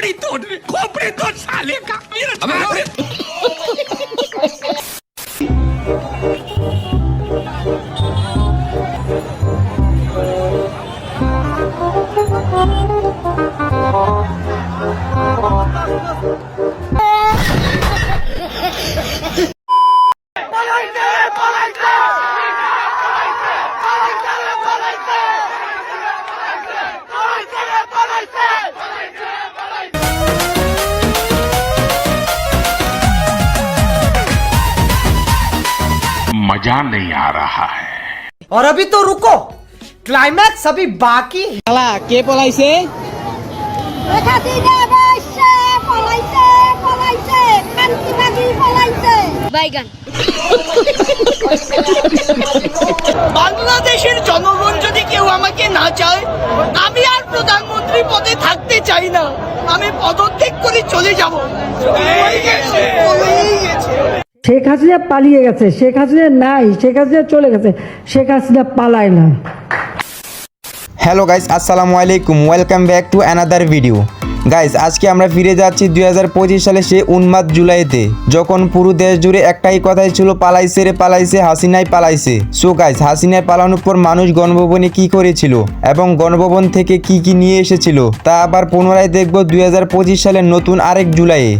खोपड़ी तोड़ साले का मजा नहीं आ रहा है। और अभी तो रुको, क्लाइमैक्स अभी बाकी है। শালা কে পলাইছে? বাইগান বাংলাদেশের জনগণ যদি কেউ আমাকে না চায়, আমি আর প্রধানমন্ত্রী পদে থাকতে চাই না। আমি পদত্যাগ করে চলে যাব। শেখ হাসিনা পালিয়ে গেছে, শেখ হাসিনা নাই, শেখ হাসিনা চলে গেছে, শেখ হাসিনা পালায় না। হ্যালো গাইস, আসসালামু আলাইকুম, welcome back to another video. Guys, আজকে আমরা ফিরে যাচ্ছি 2025 সালে সে উন্মাদ জুলাইতে, যখন পুরো দেশ জুড়ে একটাই কথাই ছিল, পালাইছে রে পালাইছে, হাসিনাই পালাইছে। সো গাইস, হাসিনায় পালানোর পর মানুষ গণভবনে কি করেছিল এবং গণভবন থেকে কি কি নিয়ে এসেছিল তা আবার পুনরায় দেখব 2025 সালের নতুন আরেক জুলাইয়ে।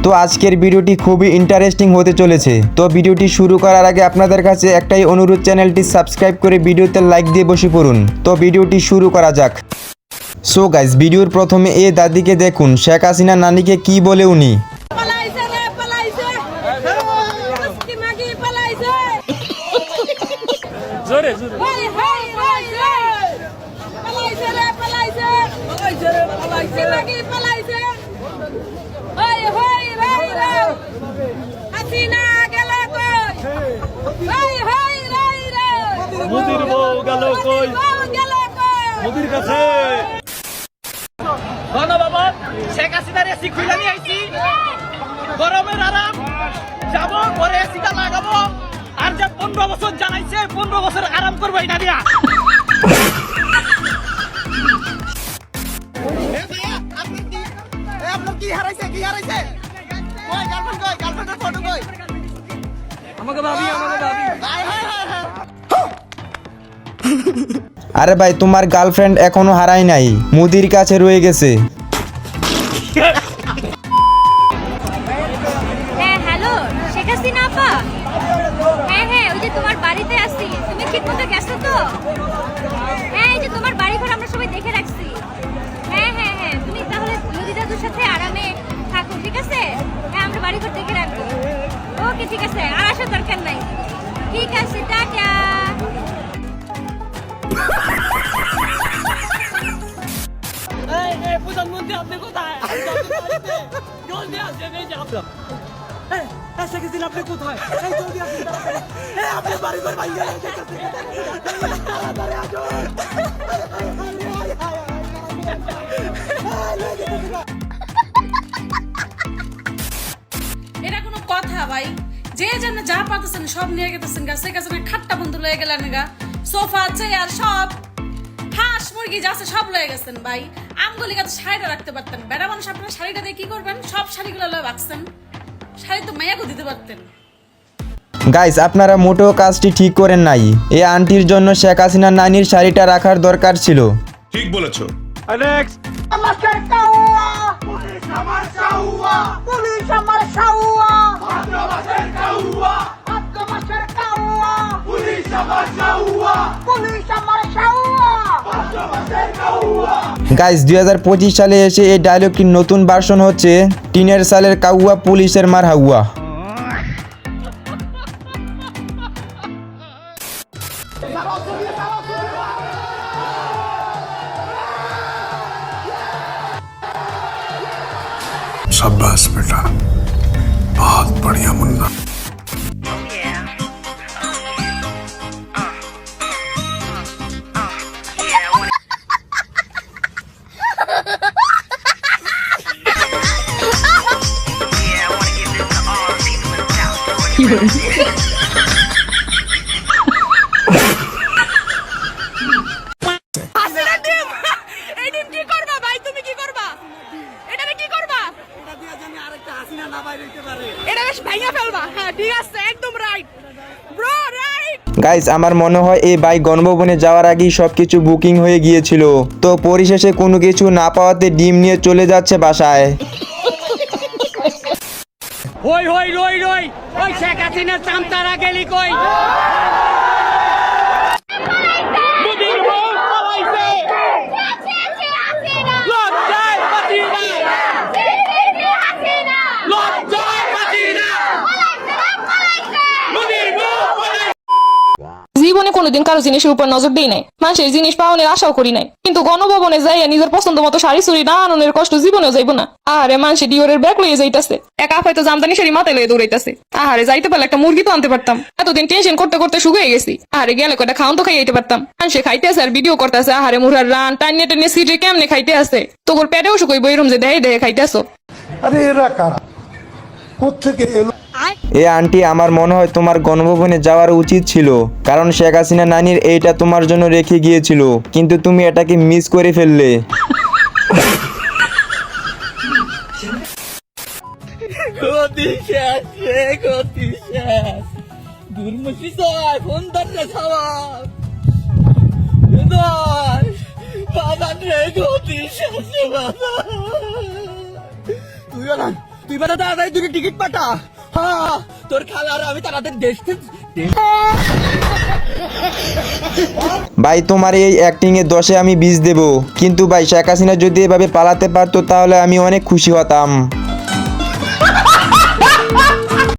তো আজকের ভিডিওটি খুবই ইন্টারেস্টিং হতে চলেছে। তো ভিডিওটি শুরু করার আগে আপনাদের কাছে একটাই অনুরোধ, চ্যানেলটি সাবস্ক্রাইব করে ভিডিওতে লাইক দিয়ে বসে পড়ুন। তো ভিডিওটি শুরু করা যাক। সো গাইস, ভিডিওর প্রথমে এই দাদিকে দেখুন, শেখ হাসিনা নানিকে কি বলে উনি। মুদির বউ গেল কই? মুদির কাছে বাবা শেখ হাসিনার এসি খুলে নিয়ে আইছি, গরমের আরাম, যাবো ঘরে এসিটা লাগাবো, আর যা 15 বছর জানাইছে 15 বছর আরাম করবোই না দিয়া। আপনার কি হারাইছে? কি হারাইছে? কই গার্লফ্রেন্ড কই? গার্লফ্রেন্ডের ফটো কই? আমাকে ভাবি হাই হাই হাই হাই। আরে ভাই, তোমার গার্লফ্রেন্ড এখনো হারাই নাই, মুদির কাছে রয়ে গেছে। হ্যাঁ হ্যালো শেখ হাসিনা আপা, হ্যাঁ হ্যাঁ ওই যে তোমার বাড়িতে আসছি, তুমি ঠিক মতো গেছো তো? হ্যাঁ এই যে তোমার বাড়ি ঘর আমরা সবাই দেখে রাখছি। হ্যাঁ হ্যাঁ হ্যাঁ তুমি তাহলে মোদি দাদুর সাথে আরামে থাকো, ঠিক আছে? হ্যাঁ আমরা বাড়ি ঘর দেখে রাখবো। ওকে ঠিক আছে, আর আসার দরকার নাই। ঠিক আছে, টাটা। প্রধানমন্ত্রী আপনি কোথায়? জলদি আসেন, এই যে আপনার শেখ হাসিনা আপনি কোথায়? এই জলদি আসেন, আপনি বাড়ি ঘর ভাইয়া এটা কোনো কথা ভাই? যে যেন যা পাতেছেন সব নিয়ে গেতেছেন গা। শেখ হাসিনা খাট্টা বন্ধু লয়ে গেলেন গা, সোফা চেয়ার সব, হাঁস মুরগি যা আছে সব লয়ে গেছেন ভাই। আমগুলি কাছে শাড়িটা রাখতে পারতেন, বেড়া মানুষ আপনারা শাড়িটা দিয়ে কি করবেন? সব শাড়িগুলো লয়ে রাখছেন, শাড়ি তো মায়াকে দিতে পারতেন। গাইস, আপনারা মোটেও কাজটি ঠিক করেন নাই। এই আন্টির জন্য শেখ হাসিনা নানির শাড়িটা রাখার দরকার ছিল। ठीक बोलेছো। নেক্সট আমাকে কাউয়া পুলিশ আমার কাউয়া, পুলিশ আমার কাউয়া, ভাদ্রমাসের কাউয়া, ভাদ্রমাসের কাউয়া, পুলিশ আমার কাউয়া, পুলিশ আমার কাউয়া, ভাদ্রমাসের কাউয়া। গাইস, 2025 সালে এসে এই ডায়লগটির নতুন ভার্সন হচ্ছে, টিনের সালের কাউয়া পুলিশের মার হাউয়া। शाबाश बेटा, बहुत बढ़िया मुन्ना। এটা বেশ ভেঙে ফেলবা। হ্যাঁ ঠিক আছে, একদম রাইট ব্রো, রাইট। গাইস আমার মনে হয় এই বাইক গণভবনে যাওয়ার আগেই সবকিছু বুকিং হয়ে গিয়েছিল, তো পরিশেষে কোনো কিছু না পাওয়াতে ডিম নিয়ে চলে যাচ্ছে বাসায়। হই হই রই রই, ওই শেখ হাসিনা চামচারা গেলি কই? মুদির বউ পালাইছে, লজ্জায় বাঁচি না, লজ্জায় বাঁচি না, মুদির বউ পালাইছে। জীবনে কোনোদিন কারো জিনিসের উপর নজর দিই নাই, মানুষের জিনিস পাওয়ানোর আশাও করি নাই, কিন্তু গণভবনে যাইয়া নিজের পছন্দ মতো শাড়ি চুরি না আননের কষ্ট জীবনেও যাইব না। আহারে মানুষে ডিওরের ব্যাগ লইয়ে যাইতাছে, এক আফাই তো জামদানি শাড়ি মাথায় লইয়ে দৌড়াইতাছে। আহারে যাইতে পারলে একটা মুরগি তো আনতে পারতাম, এতদিন টেনশন করতে করতে শুকিয়ে গেছি। আহারে গেলে কয়টা খাওয়ান তো খাইতে পারতাম। মানুষে খাইতে আছে আর ভিডিও করতেছে, আহারে মুরার রান টাইনে টাইনে সিটে কেমনে খাইতে আছে, তোর পেটেও শুকইব এরম যে দেহে দেহে খাইতে আসো। এ আন্টি আমার মনে হয় তোমার গণভবনে যাওয়ার উচিত ছিল, কারণ শেখ হাসিনা নানির এইটা তোমার জন্য রেখে গিয়েছিল, কিন্তু তুমি এটাকে মিস করে ফেললে। গতি শেষ রে, গতি শেষ। দুর্মুখী সবাই ফোন ধরতে খাওয়ার বাবা রে, গতি শেষ রে বাবা। তুই বাবা তাড়াতাড়ি দুটো টিকিট পাঠা। হ্যাঁ তোর খালার আমি তাড়াতাড়ি দেশ ভাই তোমার এই অ্যাক্টিং এ 10-এ আমি 20 দেব, কিন্তু ভাই শেখ হাসিনা যদি এভাবে পালাতে পারতো তাহলে আমি অনেক খুশি হতাম।